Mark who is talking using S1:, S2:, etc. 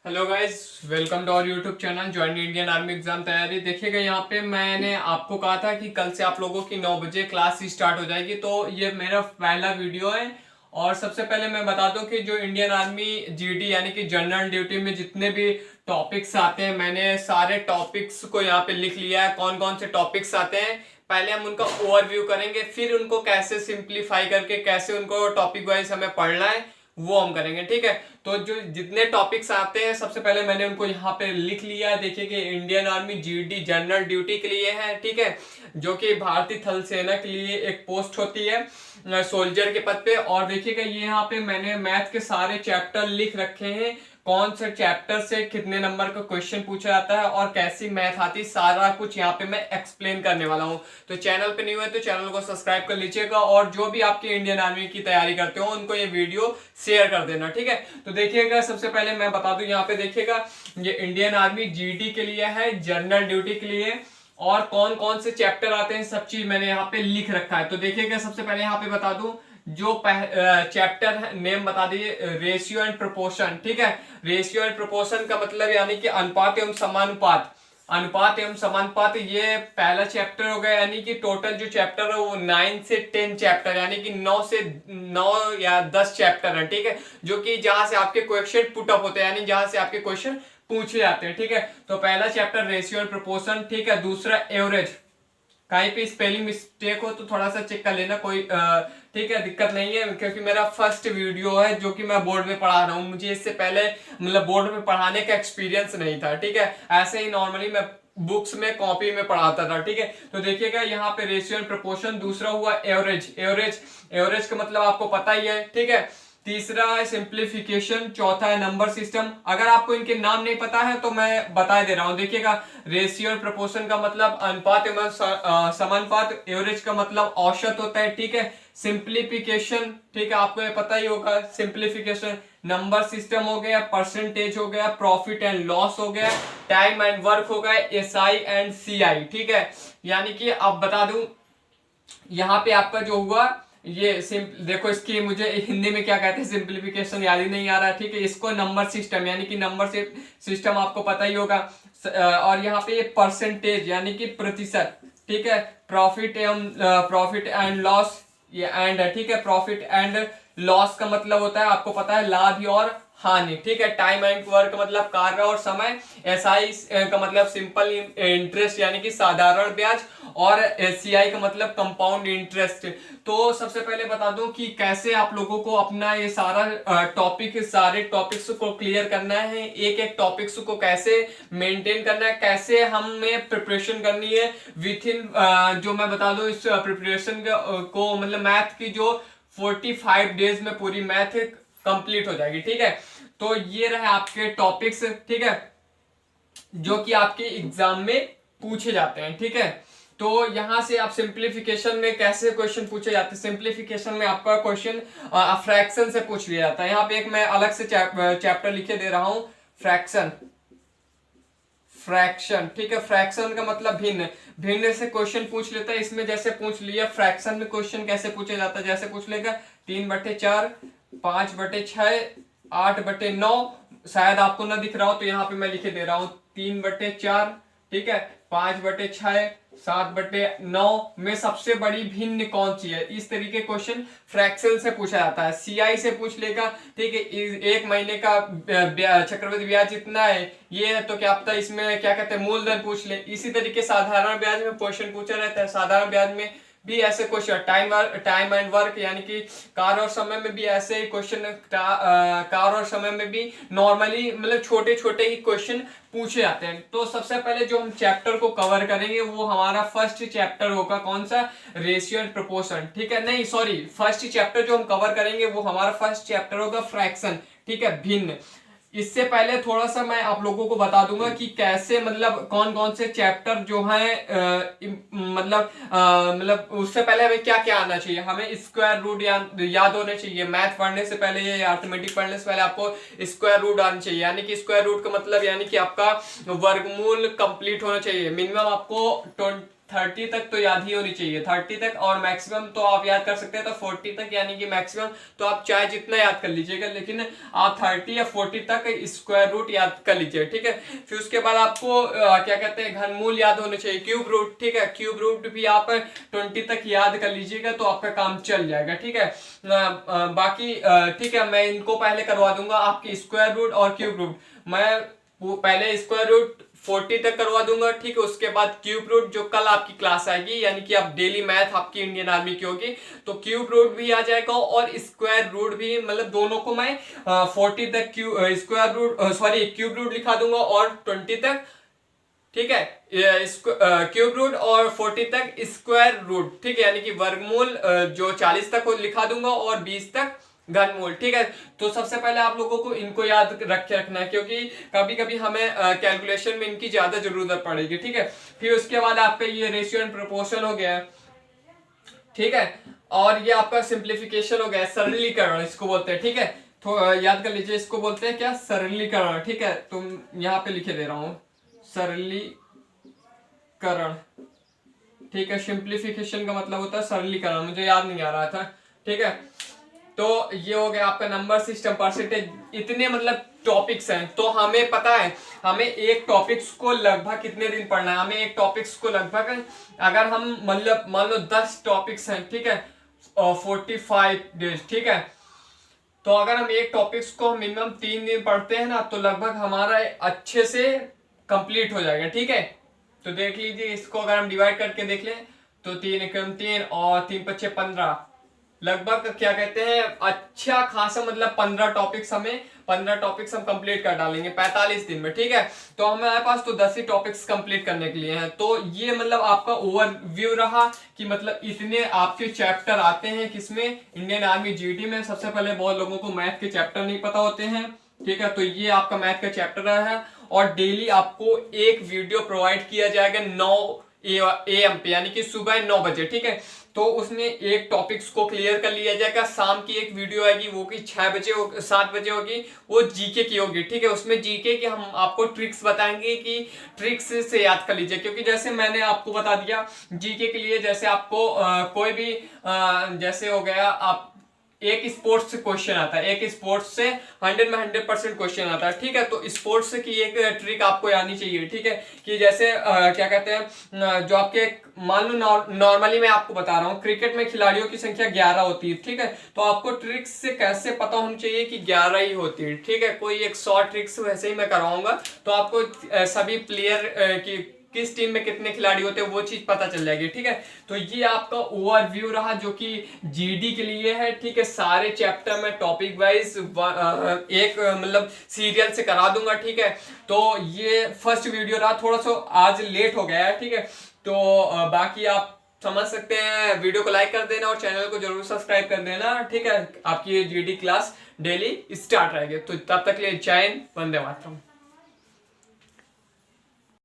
S1: Hello guys, welcome to our YouTube channel join Indian army exam तैयारी। देखिएगा यहाँ पे मैंने आपको कहा था कि कल से आप लोगों की 9 बजे क्लास स्टार्ट हो जाएगी, तो ये मेरा पहला वीडियो है। और सबसे पहले मैं बता दूं कि जो इंडियन आर्मी जीडी यानी कि जनरल ड्यूटी में जितने भी टॉपिक्स आते हैं, मैंने सारे टॉपिक्स को यहाँ पे लिख लिया है। कौन कौन से टॉपिक्स आते हैं पहले हम उनका ओवरव्यू करेंगे, फिर उनको कैसे सिंप्लीफाई करके कैसे उनको टॉपिक वाइज हमें पढ़ना है वो हम करेंगे। ठीक है, तो जो जितने टॉपिक्स आते हैं सबसे पहले मैंने उनको यहाँ पे लिख लिया है। देखिए कि Indian army GD general duty के लिए है, ठीक है, जो कि भारतीय थल सेना के लिए एक पोस्ट होती है सोल्जर के पद पे। और देखिएगा ये यहाँ पे मैंने मैथ के सारे चैप्टर लिख रखे हैं, कौन से चैप्टर से कितने नंबर का क्वेश्चन पूछा जाता है और कैसी मैथ आती, सारा कुछ यहाँ पे मैं एक्सप्लेन करने वाला हूँ। तो चैनल पे न्यू है तो चैनल को सब्सक्राइब कर लीजिएगा, और जो भी आपके इंडियन आर्मी की तैयारी करते हो उनको ये वीडियो शेयर कर देना। ठीक है, तो देखिएगा सबसे पहले मैं बता दूं, यहाँ पे देखिएगा ये इंडियन आर्मी जीडी के लिए है, जनरल ड्यूटी के लिए, और कौन कौन से चैप्टर आते हैं सब चीज मैंने यहाँ पे लिख रखा है। तो देखिएगा सबसे पहले यहाँ पे बता दूं, जो चैप्टर नेम बता दीजिए, रेशियो एंड प्रोपोर्शन। ठीक है, रेशियो एंड प्रोपोर्शन का मतलब यानी कि अनुपात एवं समानुपात। अनुपात एवं समानुपात ये पहला चैप्टर हो गया, यानी कि टोटल जो चैप्टर है वो 9 से 10 चैप्टर यानी कि 9 से 9 या 10 चैप्टर है। ठीक है, जो कि जहां से आपके क्वेश्चन पुट अप होते हैं, यानी जहां से आपके क्वेश्चन पूछे जाते हैं। ठीक है, तो पहला चैप्टर रेशियो एंड प्रोपोर्शन। ठीक है, दूसरा एवरेज। कहीं पे स्पेलिंग मिस्टेक हो तो थोड़ा सा चेक कर लेना, कोई ठीक है, दिक्कत नहीं है, क्योंकि मेरा फर्स्ट वीडियो है जो कि मैं बोर्ड में पढ़ा रहा हूँ। मुझे इससे पहले मतलब बोर्ड में पढ़ाने का एक्सपीरियंस नहीं था। ठीक है, ऐसे ही नॉर्मली मैं बुक्स में कॉपी में पढ़ाता था। ठीक है, तो देखिएगा यहाँ पे रेशियो एंड प्रोपोर्शन। दूसरा हुआ एवरेज। एवरेज एवरेज का मतलब आपको पता ही है। ठीक है, तीसरा है सिंप्लीफिकेशन, चौथा है नंबर सिस्टम। अगर आपको इनके नाम नहीं पता है तो मैं बता दे रहा हूं। देखिएगा, रेशियो और प्रोपोर्शन का मतलब अनुपात एवं समानुपात। एवरेज का मतलब औसत होता है। ठीक है, सिंप्लीफिकेशन, ठीक है, आपको ये पता ही होगा सिंप्लीफिकेशन। नंबर सिस्टम हो गया, परसेंटेज हो गया, प्रॉफिट एंड लॉस हो गया, टाइम एंड वर्क हो गया, एसआई एंड सीआई। ठीक है, यानी कि अब बता दूं यहाँ पे आपका जो हुआ ये देखो, इसकी मुझे हिंदी में क्या कहते हैं सिंप्लीफिकेशन याद ही नहीं आ रहा है। ठीक है, इसको नंबर सिस्टम यानी कि नंबर सिस्टम आपको पता ही होगा। और यहाँ पे ये परसेंटेज यानी कि प्रतिशत। ठीक है, प्रॉफिट एवं प्रॉफिट एंड लॉस, ये एंड है। ठीक है, प्रॉफिट एंड लॉस का मतलब होता है आपको पता है लाभ और हानि। ठीक है, टाइम एंड वर्क का मतलब कार्य और समय। एसआई का मतलब सिंपल इंटरेस्ट यानी कि साधारण ब्याज, और एससीआई का मतलब कंपाउंड इंटरेस्ट। तो सबसे पहले बता दूं कि कैसे आप लोगों को अपना ये सारे टॉपिक्स को क्लियर करना है, एक एक टॉपिक्स को कैसे मेंटेन करना है, कैसे हमें प्रिपरेशन करनी है विथ इन जो मैं बता दूं इस प्रिपरेशन को मतलब मैथ की जो 45 डेज में पूरी मैथ कंप्लीट हो जाएगी। ठीक है, तो ये रहे आपके टॉपिक्स। ठीक है, जो कि आपके एग्जाम में पूछे जाते हैं। ठीक है, तो यहां से आप सिंप्लीफिकेशन में कैसे क्वेश्चन पूछे जाते हैं, सिंप्लीफिकेशन में आपका क्वेश्चन फ्रैक्शन से पूछ लिया जाता है। यहाँ पे एक मैं अलग से चैप्टर लिखे दे रहा हूं, फ्रैक्शन। फ्रैक्शन, ठीक है, फ्रैक्शन का मतलब भिन्न। भिन्न से क्वेश्चन पूछ लेता है, इसमें जैसे पूछ लिया। फ्रैक्शन में क्वेश्चन कैसे पूछा जाता है, जैसे पूछ लेगा 3/4, 5/6, 8/9। शायद आपको ना दिख रहा हो तो यहाँ पे मैं लिखे दे रहा हूँ 3/4, ठीक है, 5/6, 7/9 में सबसे बड़ी भिन्न कौन सी है। इस तरीके क्वेश्चन फ्रैक्शन से पूछा जाता है। सीआई से पूछ लेगा, ठीक है, एक महीने का चक्रवृद्धि ब्याज इतना है, ये है, तो क्या पता इसमें क्या कहते हैं मूलधन पूछ ले। इसी तरीके साधारण ब्याज में क्वेश्चन पूछा रहता है। साधारण ब्याज में भी ऐसे क्वेश्चन, टाइम एंड वर्क यानी कि कार्य और समय में भी ऐसे ही क्वेश्चन, कार्य और समय में भी नॉर्मली मतलब छोटे छोटे ही क्वेश्चन पूछे जाते हैं। तो सबसे पहले जो हम चैप्टर को कवर करेंगे वो हमारा फर्स्ट चैप्टर होगा, कौन सा, रेशियो एंड प्रोपोर्शन। ठीक है, नहीं सॉरी, फर्स्ट चैप्टर जो हम कवर करेंगे वो हमारा फर्स्ट चैप्टर होगा फ्रैक्शन। ठीक है, भिन्न। इससे पहले थोड़ा सा मैं आप लोगों को बता दूंगा कि कैसे मतलब कौन कौन से चैप्टर जो है मतलब उससे पहले हमें क्या क्या आना चाहिए। हमें स्क्वायर रूट याद होने चाहिए। मैथ पढ़ने से पहले या अर्थमेटिक पढ़ने से पहले आपको स्क्वायर रूट आना चाहिए, यानी कि स्क्वायर रूट का मतलब यानी कि आपका वर्गमूल कंप्लीट होना चाहिए। मिनिमम आपको 30 तक तो याद ही होनी चाहिए, 30 तक, और मैक्सिमम तो आप याद कर सकते हैं तो 40 तक, यानी कि मैक्सिमम तो आप चाहे जितना याद कर लीजिएगा, लेकिन आप 30 या 40 तक स्क्वायर रूट याद कर लीजिए, ठीक है। फिर उसके बाद आपको क्या कहते हैं, घनमूल याद होने चाहिए, क्यूब रूट, ठीक है, क्यूब रूट भी आप 20 तक याद कर लीजिएगा तो आपका काम चल जाएगा, ठीक है। बाकी ठीक है, मैं इनको पहले करवा दूंगा, आपकी स्क्वायर रूट और क्यूब रूट मैं वो पहले स्क्वायर रूट 40 तक करवा दूंगा, ठीक है। उसके बाद क्यूब रूट जो कल आपकी क्लास आएगी, यानी कि आप डेली मैथ आपकी इंडियन आर्मी की होगी, तो क्यूब रूट भी आ जाएगा और स्क्वायर रूट भी, मतलब दोनों को मैं 40 तक स्क्वायर रूट क्यूब रूट लिखा दूंगा और 20 तक, ठीक है, क्यूब रूट और 40 तक स्क्वायर रूट, ठीक है, यानी कि वर्गमूल जो 40 तक को लिखा दूंगा और 20 तक घनमूल, ठीक है। तो सबसे पहले आप लोगों को इनको याद रख के रखना है, क्योंकि कभी कभी हमें कैलकुलेशन में इनकी ज्यादा जरूरत पड़ेगी, ठीक है। फिर उसके बाद आपका ये रेशियो एंड प्रोपोर्शन हो गया, ठीक है, और ये आपका सिंप्लीफिकेशन हो गया, सरलीकरण इसको बोलते हैं, ठीक है। तो याद कर लीजिए, इसको बोलते हैं क्या, सरलीकरण, ठीक है। तुम यहाँ पे लिखे दे रहा हूं, सरलीकरण, ठीक है। सिंप्लीफिकेशन का मतलब होता है सरलीकरण, मुझे याद नहीं आ रहा था, ठीक है। तो ये हो गया आपका नंबर सिस्टम, परसेंटेज, इतने मतलब टॉपिक्स हैं। तो हमें पता है हमें एक टॉपिक्स को लगभग कितने दिन पढ़ना है, हमें एक टॉपिक्स को लगभग, अगर हम मतलब मान लो 10 टॉपिक्स हैं, ठीक है, 45 डेज, ठीक है। तो अगर हम एक टॉपिक्स को मिनिमम 3 दिन पढ़ते हैं ना, तो लगभग हमारा अच्छे से कंप्लीट हो जाएगा, ठीक है। तो देख लीजिए, इसको अगर हम डिवाइड करके देख लें तो 3 एकम 3 और 3 पच्चे 15, लगभग क्या कहते हैं, अच्छा खासा, मतलब 15 टॉपिक्स हम कंप्लीट कर डालेंगे 45 दिन में, ठीक है। तो हमारे पास तो 10 ही टॉपिक्स कंप्लीट करने के लिए हैं। तो ये मतलब आपका ओवरव्यू रहा कि मतलब इतने आपके चैप्टर आते हैं किसमें, इंडियन आर्मी जीडी में। सबसे पहले बहुत लोगों को मैथ के चैप्टर नहीं पता होते हैं, ठीक है। तो ये आपका मैथ का चैप्टर है, और डेली आपको एक वीडियो प्रोवाइड किया जाएगा 9 AM पे, यानी कि सुबह 9 बजे, ठीक है। तो उसमें एक टॉपिक्स को क्लियर कर लिया जाएगा। शाम की एक वीडियो आएगी, वो की 6 बजे 7 बजे होगी, वो जीके की होगी, ठीक है। उसमें जीके की हम आपको ट्रिक्स बताएंगे कि ट्रिक्स से याद कर लीजिए, क्योंकि जैसे मैंने आपको बता दिया जीके के लिए, जैसे आपको कोई भी जैसे हो गया, आप एक स्पोर्ट्स से क्वेश्चन आता है, एक स्पोर्ट्स से 100 में 100% क्वेश्चन आता है, ठीक है। तो स्पोर्ट्स की एक ट्रिक आपको आनी चाहिए, ठीक है, कि जैसे क्या कहते हैं, जो आपके मान लो नॉर्मली मैं आपको बता रहा हूँ, क्रिकेट में खिलाड़ियों की संख्या 11 होती है, ठीक है। तो आपको ट्रिक्स से कैसे पता होना चाहिए कि 11 ही होती है, ठीक है। कोई एक 100 ट्रिक्स वैसे ही मैं करवाऊंगा, तो आपको सभी प्लेयर की किस टीम में कितने खिलाड़ी होते हैं वो चीज पता चल जाएगी, ठीक है। तो ये आपका ओवरव्यू रहा जो कि जीडी के लिए है, ठीक है। सारे चैप्टर में टॉपिक वाइज एक मतलब सीरियल से करा दूंगा, ठीक है। तो ये फर्स्ट वीडियो रहा, थोड़ा सा आज लेट हो गया है, ठीक है। तो बाकी आप समझ सकते हैं, वीडियो को लाइक कर देना और चैनल को जरूर सब्सक्राइब कर देना, ठीक है। आपकी ये जीडी क्लास डेली स्टार्ट रहेगी। तो तब तक लिए जय हिंद, वंदे मातरम।